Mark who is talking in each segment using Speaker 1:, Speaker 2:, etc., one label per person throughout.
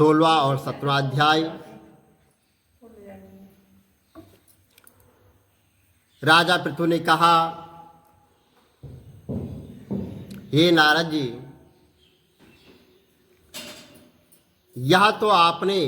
Speaker 1: 16वां और 17वां अध्याय। राजा पृथु ने कहा, हे नारद जी, यह तो आपने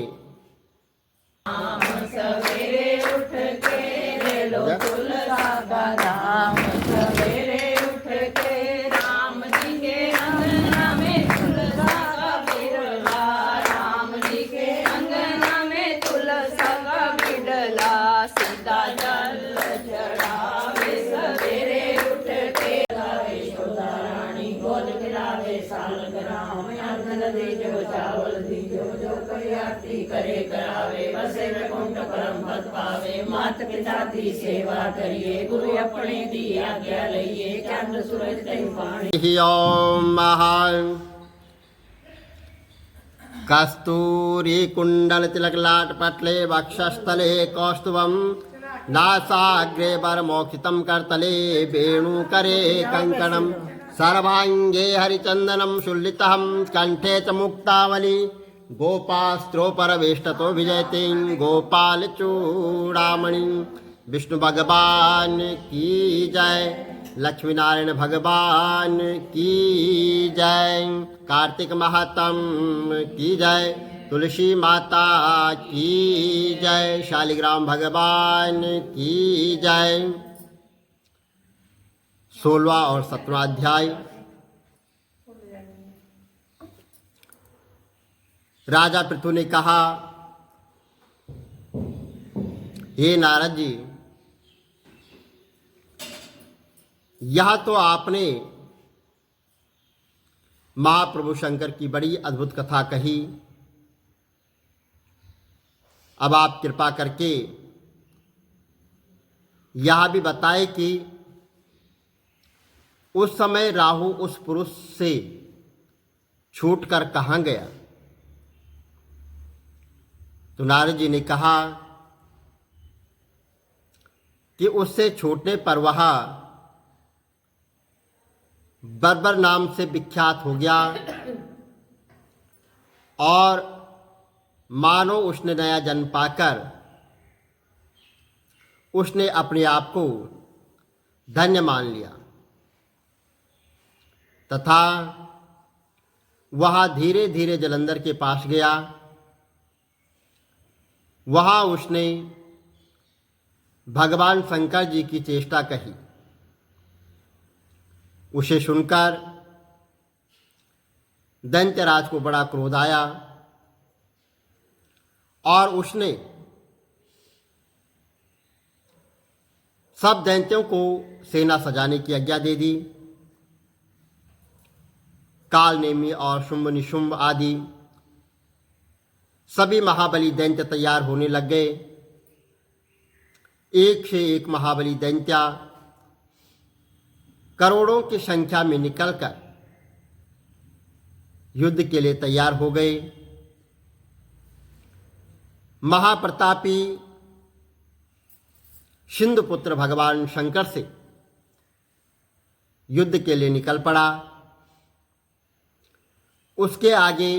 Speaker 2: सवेरे उठ के रे लो तुलसा का नाम, सवेरे उठ के राम जी के अंगना में तुलसा का बिरला, राम जी के अंगना में तुलसा का बिरला, सीता जल चढ़ावे सवेरे उठ के, लावे यशोदा रानी गोद खिलावे साल ग्राम, अर्घन दीजो चावल दीजो, जो कोई आरती करे करावे, बसे वैकुंठ परम पद पावे, मात पिता की सेवा करिए, गुरु अपने दी आज्ञा लइए, चंद्र सूरज कहीं पानी।
Speaker 1: ओम महान कस्तूरी कुंडल तिलक लाट पटले वक्षस्थले कौस्तुभम, नासाग्रे वरमौखितं करतले वेणुकरे कंकणम, सर्वांगे हरिचंदनम शुल्लितहं कंठे च मुक्तावली, गोपास्त्रोपरवेष्टतो विजयते गोपाल चूड़ामणि। विष्णु भगवान की जय, लक्ष्मी नारायण भगवान की जय, कार्तिक महात्म की जय, तुलसी माता की जय, शालिग्राम भगवान की जय। 16वां और 17वां अध्याय। राजा पृथु ने कहा, हे नारद जी, यह तो आपने महाप्रभु शंकर की बड़ी अद्भुत कथा कही। अब आप कृपा करके यह भी बताए कि उस समय राहु उस पुरुष से छूटकर कहाँ गया। तो नारद जी ने कहा कि उससे छूटने पर वह बर्बर नाम से विख्यात हो गया और मानो उसने नया जन्म पाकर उसने अपने आप को धन्य मान लिया तथा वह धीरे धीरे जलंधर के पास गया। वहाँ उसने भगवान शंकर जी की चेष्टा कही। उसे सुनकर दैत्यराज को बड़ा क्रोध आया और उसने सब दैत्यों को सेना सजाने की आज्ञा दे दी। काल नेमी और शुंभ निशुंभ आदि सभी महाबली दैत्य तैयार होने लग गए। एक से एक महाबली दैत्य करोड़ों की संख्या में निकलकर युद्ध के लिए तैयार हो गए। महाप्रतापी सिंधुपुत्र भगवान शंकर से युद्ध के लिए निकल पड़ा। उसके आगे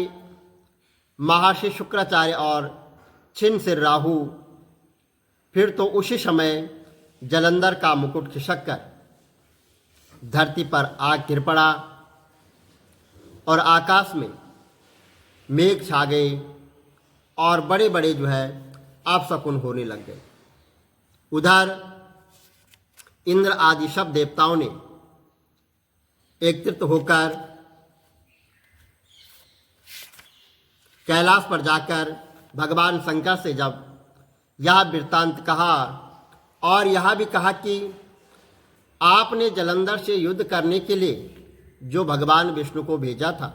Speaker 1: महर्षि शुक्राचार्य और छिन्न सिर राहु। फिर तो उसी समय जलंधर का मुकुट खिसक कर धरती पर आग गिर पड़ा और आकाश में मेघ छा गए और बड़े बड़े जो है अपशकुन होने लग गए। उधर इंद्र आदि सब देवताओं ने एकत्रित होकर कैलाश पर जाकर भगवान शंकर से जब यह वृत्तांत कहा और यह भी कहा कि आपने जलंधर से युद्ध करने के लिए जो भगवान विष्णु को भेजा था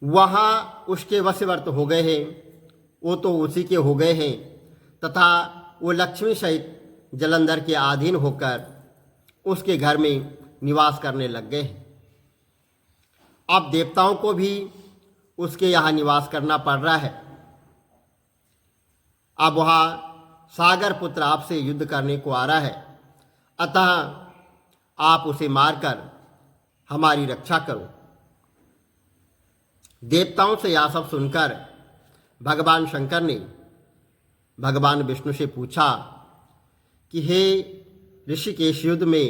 Speaker 1: वहाँ उसके वशवर्त हो गए हैं, वो तो उसी के हो गए हैं तथा वो लक्ष्मी सहित जलंधर के अधीन होकर उसके घर में निवास करने लग गए हैं। अब देवताओं को भी उसके यहाँ निवास करना पड़ रहा है। अब वहाँ सागर पुत्र आपसे युद्ध करने को आ रहा है, अतः आप उसे मारकर हमारी रक्षा करो। देवताओं से यह सब सुनकर भगवान शंकर ने भगवान विष्णु से पूछा कि हे ऋषिकेश, युद्ध में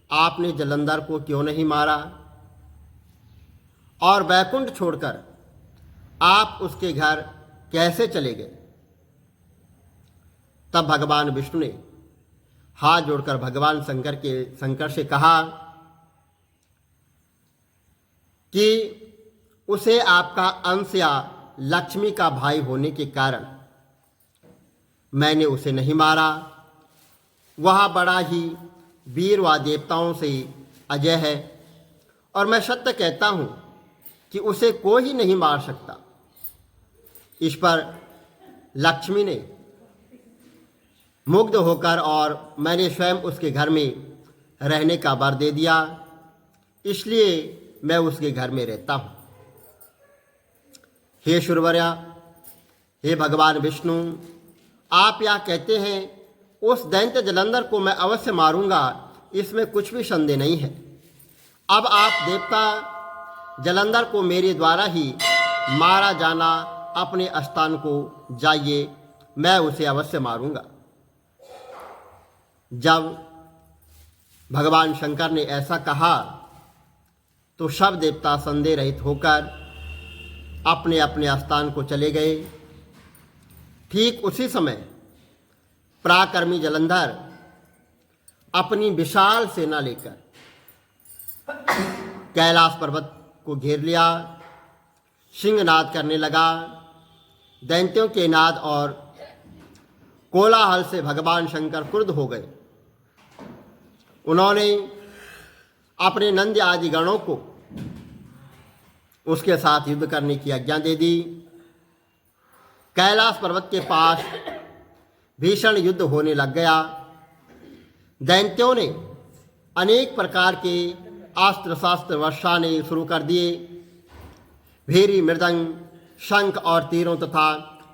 Speaker 1: आपने जलंधर को क्यों नहीं मारा और वैकुंठ छोड़कर आप उसके घर कैसे चले गए? तब भगवान विष्णु ने हाथ जोड़कर भगवान शंकर से कहा कि उसे आपका अंश या लक्ष्मी का भाई होने के कारण मैंने उसे नहीं मारा। वह बड़ा ही वीर व देवताओं से अजय है और मैं सत्य कहता हूँ कि उसे कोई नहीं मार सकता। इस पर लक्ष्मी ने मुग्ध होकर और मैंने स्वयं उसके घर में रहने का वर दे दिया, इसलिए मैं उसके घर में रहता हूँ। हे शूरवर्या, हे भगवान विष्णु, आप यह कहते हैं उस दैत्य जलंधर को मैं अवश्य मारूंगा, इसमें कुछ भी संदेह नहीं है। अब आप देवता जलंधर को मेरे द्वारा ही मारा जाना अपने स्थान को जाइए, मैं उसे अवश्य मारूंगा। जब भगवान शंकर ने ऐसा कहा तो सब देवता संदेह रहित होकर अपने अपने स्थान को चले गए। ठीक उसी समय पराक्रमी जलंधर अपनी विशाल सेना लेकर कैलाश पर्वत को घेर लिया, सिंहनाद करने लगा। दैत्यों के नाद और कोलाहल से भगवान शंकर क्रुद्ध हो गए। उन्होंने अपने नंदी आदि गणों को उसके साथ युद्ध करने की आज्ञा दे दी। कैलाश पर्वत के पास भीषण युद्ध होने लग गया। दैत्यों ने अनेक प्रकार के अस्त्र शस्त्र वर्षाने शुरू कर दिए। भेरी, मृदंग, शंख और तीरों तथा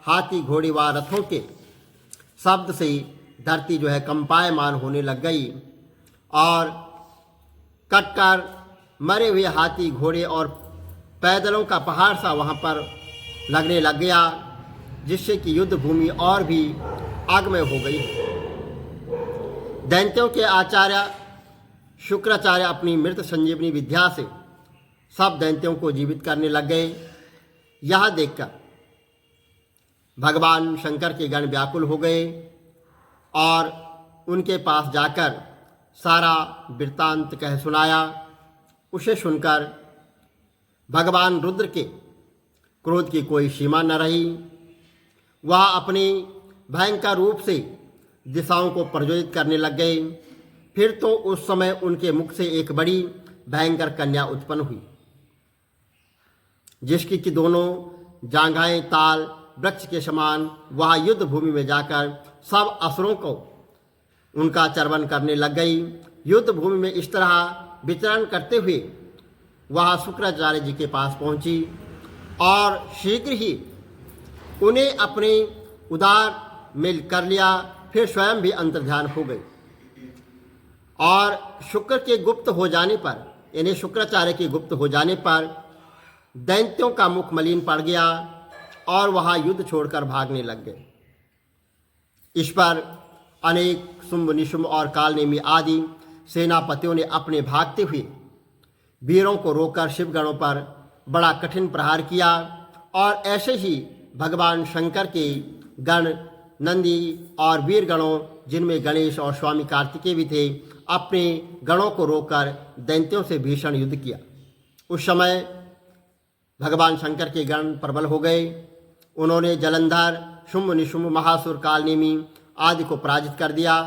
Speaker 1: हाथी, घोड़े व रथों के शब्द से धरती कंपायमान होने लग गई और कटकर मरे हुए हाथी, घोड़े और पैदलों का पहाड़ सा वहाँ पर लगने लग गया, जिससे कि युद्ध भूमि और भी आगमय हो गई। दैत्यों के आचार्य शुक्राचार्य अपनी मृत संजीवनी विद्या से सब दैत्यों को जीवित करने लग गए। यह देखकर भगवान शंकर के गण व्याकुल हो गए और उनके पास जाकर सारा वृत्तांत कह सुनाया। उसे सुनकर भगवान रुद्र के क्रोध की कोई सीमा न रही। वह अपने भयंकर रूप से दिशाओं को प्रज्वलित करने लग गए। फिर तो उस समय उनके मुख से एक बड़ी भयंकर कन्या उत्पन्न हुई, जिसकी कि दोनों जांघाएं ताल वृक्ष के समान वह युद्ध भूमि में जाकर सब असुरों को उनका चर्वण करने लग गई। युद्ध भूमि में इस तरह विचरण करते हुए वह शुक्राचार्य जी के पास पहुंची और शीघ्र ही उन्हें अपने उदार में कर लिया। फिर स्वयं भी अंतर्ध्यान हो गई और शुक्र के गुप्त हो जाने पर, यानी शुक्राचार्य के गुप्त हो जाने पर दैत्यों का मुख मलिन पड़ गया और वहाँ युद्ध छोड़कर भागने लग गए। इस पर अनेक शुंभ, निशुंभ और कालनेमी आदि सेनापतियों ने अपने भागते हुए वीरों को रोककर शिवगणों पर बड़ा कठिन प्रहार किया और ऐसे ही भगवान शंकर के गण नंदी और वीर गणों, जिनमें गणेश और स्वामी कार्तिकेय भी थे, अपने गणों को रोककर दैत्यों से भीषण युद्ध किया। उस समय भगवान शंकर के गण प्रबल हो गए। उन्होंने जलंधर, शुंभ, निशुंभ, महासुर, कालनेमी आदि को पराजित कर दिया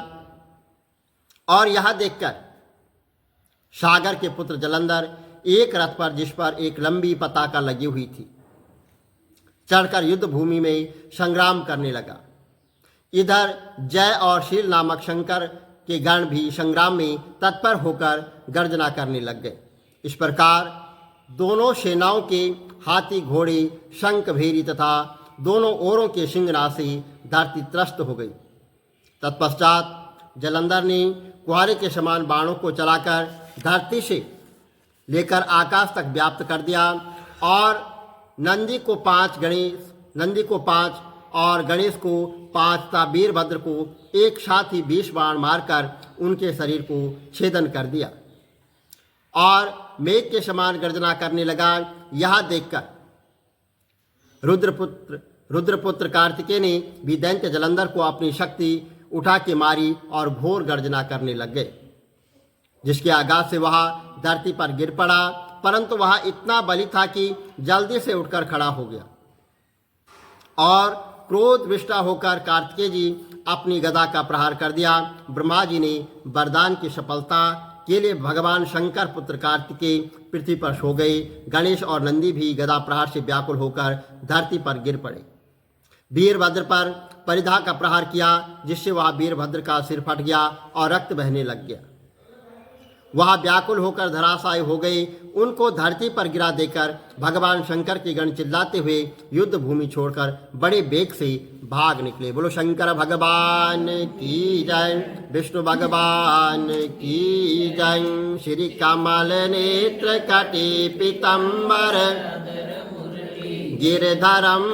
Speaker 1: और यह देखकर सागर के पुत्र जलंधर एक रथ पर, जिस पर एक लंबी पताका लगी हुई थी, चढ़कर युद्ध भूमि में संग्राम करने लगा। इधर जय और शील नामक शंकर के गण भी संग्राम में तत्पर होकर गर्जना करने लग गए। इस प्रकार दोनों सेनाओं के हाथी, घोड़े, शंख, भेरी तथा दोनों ओरों के सिंहनाद से धरती त्रस्त हो गई। तत्पश्चात जलंधर ने कुहारे के समान बाणों को चलाकर धरती से लेकर आकाश तक व्याप्त कर दिया और नंदी को 5 और गणेश को 5 तथा वीरभद्र को एक साथ ही 20 बाण मारकर उनके शरीर को छेदन कर दिया और मेघ के समान गर्जना करने लगा। यह देखकर रुद्रपुत्र कार्तिकेय ने भी दैत्य जलंधर को अपनी शक्ति उठा के मारी और घोर गर्जना करने लग गए, जिसके आघात से वह धरती पर गिर पड़ा, परंतु वह इतना बली था कि जल्दी से उठकर खड़ा हो गया और क्रोध विष्टा होकर कार्तिकेय जी अपनी गदा का प्रहार कर दिया। ब्रह्मा जी ने वरदान की सफलता के लिए भगवान शंकर पुत्र कार्तिकेय पृथ्वी पर सो गए। गणेश और नंदी भी गदा प्रहार से व्याकुल होकर धरती पर गिर पड़े। वीरभद्र पर परिधा का प्रहार किया, जिससे वह वीरभद्र का सिर फट गया और रक्त बहने लग गया। वह व्याकुल होकर धराशायी हो गए। उनको धरती पर गिरा देकर भगवान शंकर के गण चिल्लाते हुए युद्ध भूमि छोड़कर बड़े वेग से भाग निकले। बोलो शंकर भगवान की जय, विष्णु भगवान की जय। श्री कमल नेत्र कटी पीतंबर गिरधरम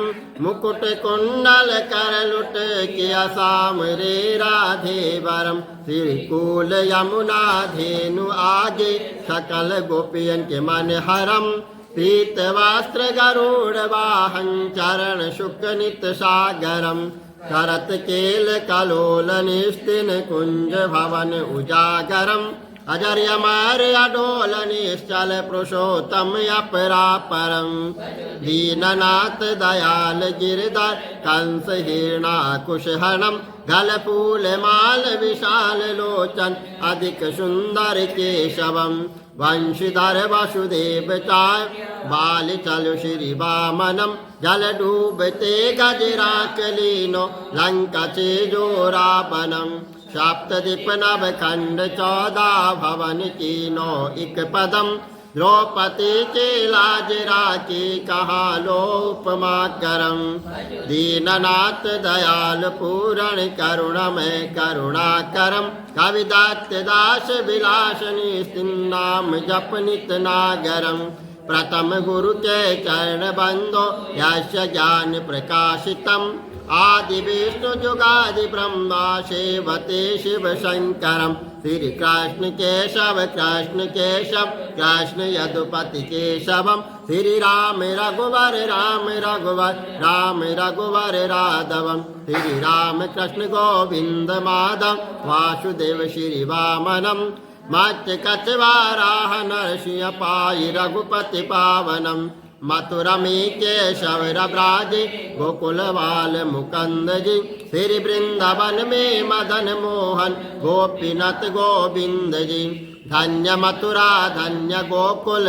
Speaker 1: मुकुट कुंडल कर लुट किया साम रे राधे वरम। श्रीकूल यमुना धेनु आगे सकल गोपियन के मन हरम। पीत वस्त्र गरुड़ वाहन चरण शुक नित सागरम। करत केल कलोल निस्तिन कुंज भवन उजागरम। अजर अमर अडोल निश्चल पुरुषोत्तम अपरापरम। दीननाथ दयाल गिरधर कंस हिरणाकुशहरणम। गल फूल माल विशाल लोचन अधिक सुंदर केशवम। वंशीधर वसुदेव चाय बाल चल श्री वामनम। जल डूबते गजराक लीनो लंका चेजो रावणम। सप्तदीप नव खंड 14 भवन कीनो इक पदम। द्रौपदी के लाज राखी कहाँ लोपमा करम। दीननाथ दयाल पूरण करुणमय करुणा करम। कविदात्य दास विलास नाम जप नित नागरम। प्रथम गुरु के चरण बंदो यस्य ज्ञान प्रकाशितम। आदि विष्णु जुगादि ब्रह्मा सेवते शिव शंकरम। श्री कृष्ण केशव कृष्ण यदुपति केशवम। श्री राम रघुवर राम रघुवर राघवम। श्री राम कृष्ण गोविंद माधव वासुदेव श्री वामनम। मत्स्य कचवाराह नरसिंह पाई रघुपति पावनम। मथुरमी केशव ब्राज गोकुल बाल मुकुंद जी। श्री वृंदावन में मदन मोहन गोपीनाथ गोविंद जी। धन्य मथुरा धन्य गोकुल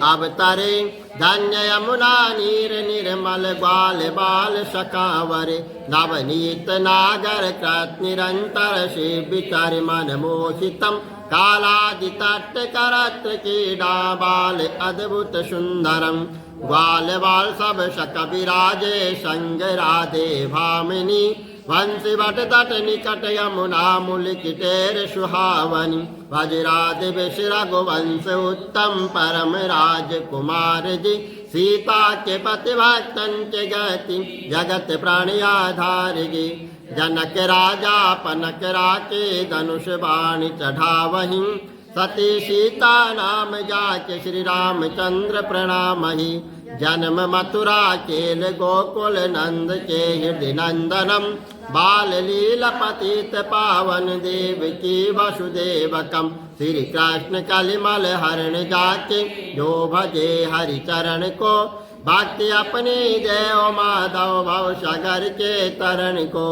Speaker 1: अवतरे। धन्य यमुना नीर निर्मल ग्वाल बाल सखावरे। नवनीत नागर कृत निरंतर से विचार मन मोहितम। कालादि तट करत्र क्रीडा बाल अद्भुत सुंदरम। ग्वाल बाल सब सख विराजे संग राधे भामिनी। वंशी वट तट निकट यमुना मूल किटेर सुहावनी। भज राधे विष रघुवंश उत्तम परम राजकुमार जी। सीता के पति भक्तन के गति जगत प्राणी आधार जी। जनक राजा पनक राके धनुष बाण चढ़ावहीं। सती सीता नाम जाके श्री रामचंद्र प्रणामहि। जन्म मथुरा केल गोकुल नंद के हृदय नंदनम। बाल लीला पतित पावन देव की वसुदेवकम। श्री कृष्ण कलिमल हरण जाके जो भजे हरि चरण को। भक्ति अपने जय माधव भव सागर के तरण को।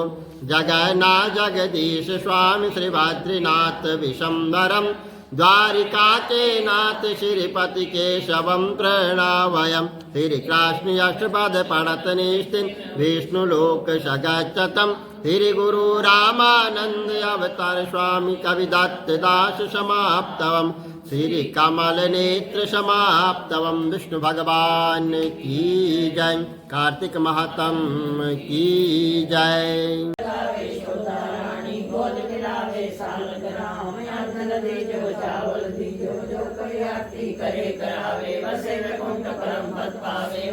Speaker 1: जगन्ना जगदीश स्वामी श्री बद्रीनाथ विशंबरम। द्वारिका के नाथ श्रीपति केशवम प्रणवयम। श्री कृष्ण अष्टपद पढ़त निस्तिन विष्णु लोक सगच्छतम। श्री गुरु रामानंद अवतार स्वामी कविदत्त दास समाप्तवम। श्री कमल नेत्र समाप्तवम। विष्णु भगवान की जय। कार्तिक महात्म की जय।
Speaker 2: चावल दीजो जो कोई आरती करे करावे बसे वैकुंठ परम पद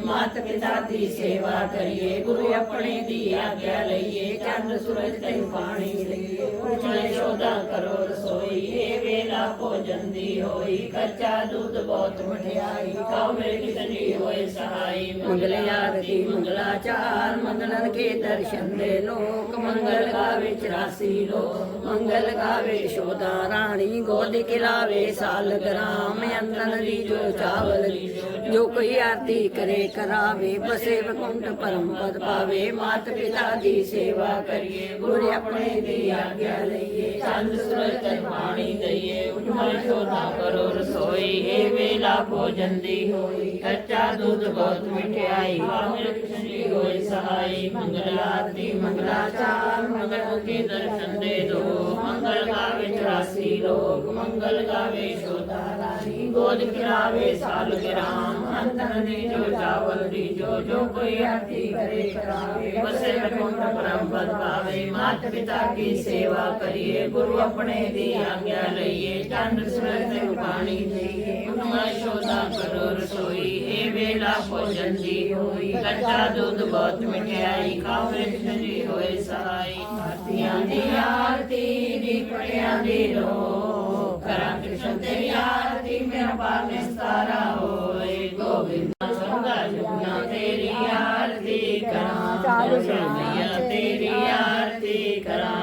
Speaker 2: ਮਾਤ ਪਿਤਾ ਦੀ ਸੇਵਾ ਕਰੀਏ ਗੁਰੂ ਆਪਣੇ ਦੀ ਆਗਿਆ ਲਈਏ ਚੰਦ ਸੂਰਜ ਤੇ ਪਾਣੀ ਲਈਏ ਉਜਲੇ ਸ਼ੋਧਾ ਕਰੋ ਰਸੋਈ ਇਹ ਵੇਲਾ ਭੋਜਨ ਦੀ ਹੋਈ ਕੱਚਾ ਦੁੱਧ ਬਹੁਤ ਮਠਿਆਈ ਖਾਓ ਮੇਰੇ ਕਿਤਨੀ ਹੋਏ ਸਹਾਈ ਮੰਗਲ ਆਰਤੀ ਮੰਗਲਾਚਾਰ ਮੰਗਲਨ ਕੇ ਦਰਸ਼ਨ ਦੇ ਲੋਕ ਮੰਗਲ ਗਾਵੇ 84 ਲੋਕ ਮੰਗਲ ਗਾਵੇ ਸ਼ੋਦਾ ਰਾਣੀ ਗੋਦ ਖਿਲਾਵੇ ਸਾਲ ਗ੍ਰਾਮ ਅੰਦਨ ਦੀ ਜੋ ਚਾਵਲ ਦੀ ਜੋ ਕੋਈ ਆਰਤੀ ਕਰੇ ਕਰਾਵੇ ਬਸੇ ਵਕੁੰਠ ਪਰਮ ਪਦ ਪਾਵੇ ਮਾਤ ਪਿਤਾ ਦੀ ਸੇਵਾ ਕਰੀਏ ਗੁਰੂ ਆਪਣੇ ਦੀ ਆਗਿਆ ਲਈਏ ਚੰਦ ਸੂਰਜ ਤੇ ਪਾਣੀ ਦਈਏ ਉਜਮਲ ਸ਼ੋਧਾ ਕਰੋ ਰਸੋਈ ਇਹ ਵੇਲਾ ਭੋਜਨ ਦੀ ਹੋਈ ਕੱਚਾ ਦੁੱਧ ਬਹੁਤ ਮਠਿਆਈ ਮੇਰੇ ਕਿਤਨੀ ਹੋਏ ਸਹਾਈ ਮੰਗਲ ਆਰਤੀ ਮੰਗਲਾਚਾਰ ਮੰਗਲ ਕੇ ਦਰਸ਼ਨ ਦੇ ਦੋ ਮੰਗਲ ਗਾਵੇ 84 ਲੋਕ ਮੰਗਲ ਗਾਵੇ ਸ਼ੋਧਾ ਰਾਣੀ ਗੋਦ ਖਿਲਾਵੇ ਸਾਲ ਗ੍ਰਾਮ ਅੰਤਨ ਦੀ ਜੋ ਚਾਵਲ ਦੀ ਜੋ ਕੋਈ ਆਰਤੀ ਕਰੇ ਕਰਾਵੇ ਬਸੇ ਵਕੁੰਠ ਪਰਮ ਪਦ ਪਾਵੇ ਮਾਤ ਪਿਤਾ ਕੀ ਸੇਵਾ ਕਰੀਏ ਗੁਰੂ ਆਪਣੇ ਦੀ ਆਗਿਆ ਲਈਏ ਚੰਦ ਸੂਰਜ ਤੇ ਪਾਣੀ ਦਈਏ ਉਨਮਾ ਸ਼ੋਧਾ ਕਰੋ ਰਸੋਈ ਇਹ ਵੇਲਾ ਭੋਜਨ ਦੀ ਹੋਈ ਕੱਚਾ ਦੁੱਧ ਬਹੁਤ ਮਠਿਆਈ ਖਾਓ ਮੇਰੇ ਕਿਤਨੀ ਹੋਏ ਸਹਾਈ ਆਰਤੀਆਂ ਦੀ ਆਰਤੀ ਦੀ ਪੜਿਆਂ ਦੀ ਰੋ ਕਰਾਂ ਕ੍ਰਿਸ਼ਨ ਤੇਰੀ ਆਰਤੀ ਮੇਰਾ ਪਾਰ ਨਿਸਤਾਰਾ ਹੋਏ ਗੋਬਿੰਦ ਸੰਗਾ ਜੁਨਾ ਤੇਰੀ ਆਰਤੀ ਕਰਾਂ ਮਈਆ ਤੇਰੀ ਆਰਤੀ ਕਰਾਂ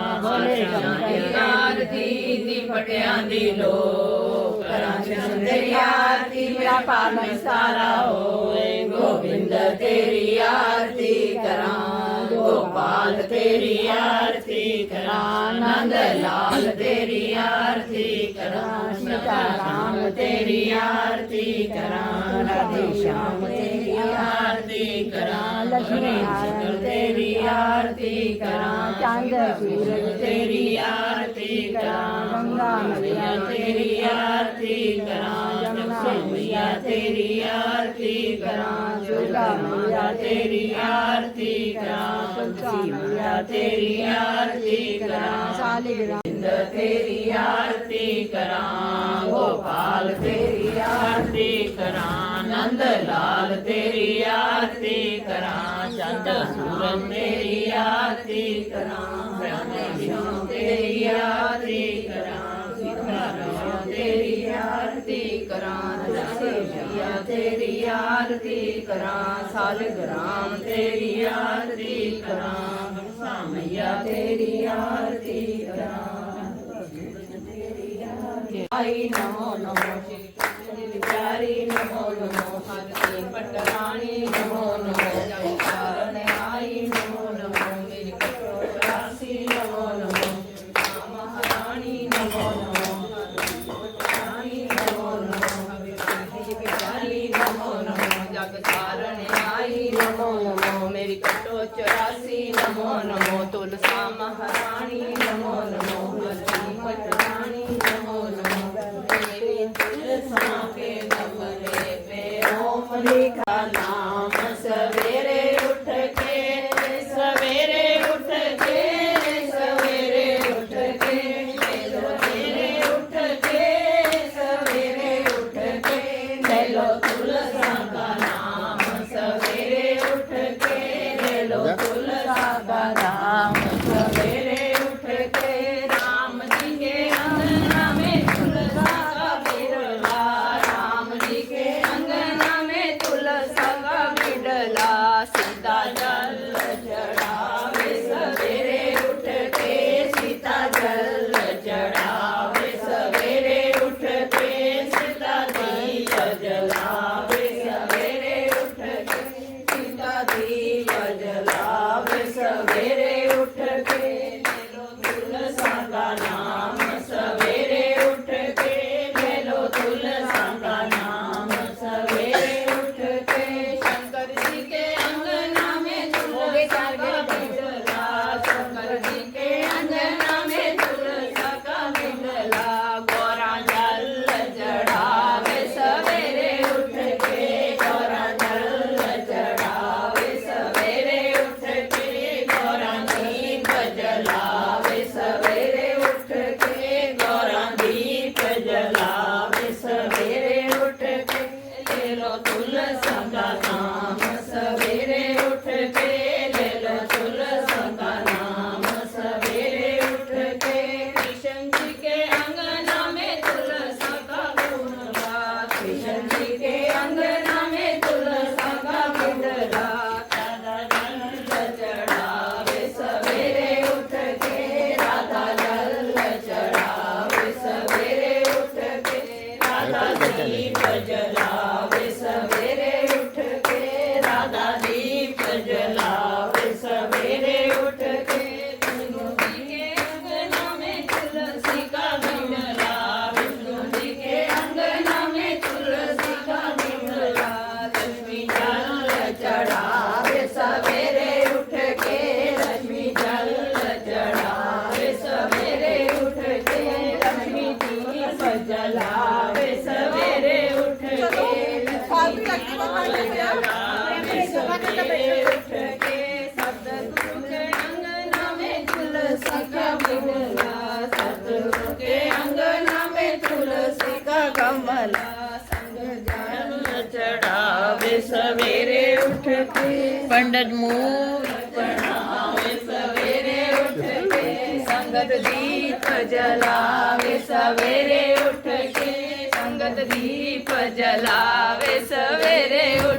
Speaker 2: ਆਰਤੀ ਦੀ ਪਟਿਆਂ ਦੀ ਲੋ ਕਰਾਂ ਕ੍ਰਿਸ਼ਨ ਤੇਰੀ ਆਰਤੀ ਮੇਰਾ ਪਾਰ ਨਿਸਤਾਰਾ ਹੋਏ ਗੋਬਿੰਦ ਤੇਰੀ ਆਰਤੀ ਕਰਾਂ ਗੋਪਾਲ ਤੇਰੀ ਆਰਤੀ ਕਰਾਂ ਨੰਦ ਲਾਲ ਤੇਰੀ ਆਰਤੀ ਕਰਾਂ ਸੀਤਾ ਰਾਮ ਤੇਰੀ ਆਰਤੀ ਕਰਾਂ ਰਾਧੇ ਸ਼ਾਮ ਤੇਰੀ ਆਰਤੀ ਕਰਾਂ ਲక్ష్ਮੀ ਨਾਰਾਇਣ ਤੇਰੀ ਆਰਤੀ ਕਰਾਂ ਚੰਦ ਸੂਰਜ ਤੇਰੀ ਆਰਤੀ ਕਰਾਂ ਗੰਗਾ ਨਦੀਆਂ ਤੇਰੀ ਆਰਤੀ ਕਰਾਂ ਜਮਨਾ ਮਈਆ ਤੇਰੀ ਆਰਤੀ ਕਰਾਂ ਜੋਗਾ ਮਈਆ ਤੇਰੀ ਆਰਤੀ ਕਰਾਂ ਤੁਲਸੀ ਮਈਆ ਤੇਰੀ ਆਰਤੀ ਕਰਾਂ ਸਾਲਿਗਰਾਮ ਤੇਰੀ ਆਰਤੀ ਕਰਾਂ ਗੋਪਾਲ ਤੇਰੀ ਆਰਤੀ ਕਰਾਂ ਨੰਦ ਲਾਲ ਤੇਰੀ ਆਰਤੀ ਕਰਾਂ ਚੰਦ ਸੂਰਜ ਤੇਰੀ ਆਰਤੀ ਕਰਾਂ ਬ੍ਰਹਮ ਤੇਰੀ ਆਰਤੀ ਕਰਾਂ ਸੀਤਾਰਾਮ ਤੇਰੀ ਆਰਤੀ ਕਰਾਂ ਦਸੇ ਮਈਆ ਤੇਰੀ ਆਰਤੀ ਕਰਾਂ ਸਾਲਿਗਰਾਮ ਤੇਰੀ ਆਰਤੀ ਕਰਾਂ ਬਰਸਾ ਮਈਆ ਤੇਰੀ ਆਰਤੀ ਕਰਾਂ ਆਈ ਨਮੋ ਨਮੋ ਸ਼੍ਰੀ ਪਿਆਰੀ ਨਮੋ ਨਮੋ ਹਰਿ ਪਟਰਾਣੀ ਨਮੋ ਨਮੋ ਕਾਰਨ ਆਈ ਨਮੋ ਨਮੋ ਮੇਰੀ ਕਟੋਰਾਸੀ ਨਮੋ ਨਮੋ ਮਹਾਰਾਣੀ ਨਮੋ ਨਮੋ ਰਾਣੀ ਨਮੋ ਨਮੋ ਮੇਰੀ ਪਿਆਰੀ ਨਮੋ ਨਮੋ ਜਗ ਕਾਰਨ ਆਈ ਨਮੋ ਨਮੋ ਮੇਰੀ ਕਟੋ 84 ਨਮੋ ਨਮੋ ਤੁਲਸਾ ਮਹਾਰਾਣੀ ਨਮੋ ਨਮੋ ਹਰਿ ਪਟਰਾਣੀ ਨਮੋ ਨਮੋ ਤੇਰੇ ਤੁਲਸਾ ਕੇ ਦਮਲੇ ਪੇ ਓਮ ਲਿਖਾ ਨਾਮ ਸਵੇਰੇ ਉੱਠ ਕੇ ਸਵੇਰੇ ਉੱਠ ਕੇ ਸਵੇਰੇ ਉੱਠ ਕੇ ਸਵੇਰੇ ਉੱਠ ਕੇ ਸਵੇਰੇ ਉੱਠ ਕੇ ਲੈ ਲੋ ਤੁਲਸਾ ਦਾ ਨਾਮ ਸਵੇਰੇ ਉੱਠ ਕੇ ਲੈ ਲੋ ਤੁਲਸਾ ਦਾ ਨਾਮ ਸਵੇਰੇ ਉੱਠ ਕੇ ਰਾਮ ਜੀ ਕੇ ਅੰਗਨਾ में तुलसा का बिरला राम जी के अंगना में तुलसा का बिरला सीता जल चढ़ावे सवेरे उठ के सीता जल चढ़ावे सवेरे उठ के सीता दीप जलावे सवेरे उठ के सीता दीप जलावे सवेरे उठ के ले लो तुलसा का नाम सवेरे उठ के ले लो तुलसा का नाम सवेरे उठ के शंकर जी के अंगना में तुलसा का बिरला शंकर जी के अंगना में तुलसा का बिरला गौरा जल चढ़ावे सवेरे उठ के गौरा जल चढ़ावे सवेरे उठ के गौरा दीप जलावे सवेरे उठ के गौरा दीप जलावे सवेरे उठ के ले लो तुलसा का नाम जलावे सवेरे उठ के सतगुरु के अंगना में तुलसी का बिरला सतगुरु के अंगना में तुलसी का गमला संग जल चढ़ावे सवेरे उठ के पंडित मुंह पढ़ावे सवेरे उठ के संगत दीप जलावे सवेरे उठ के संगत दीप जलावे सवेरे उठ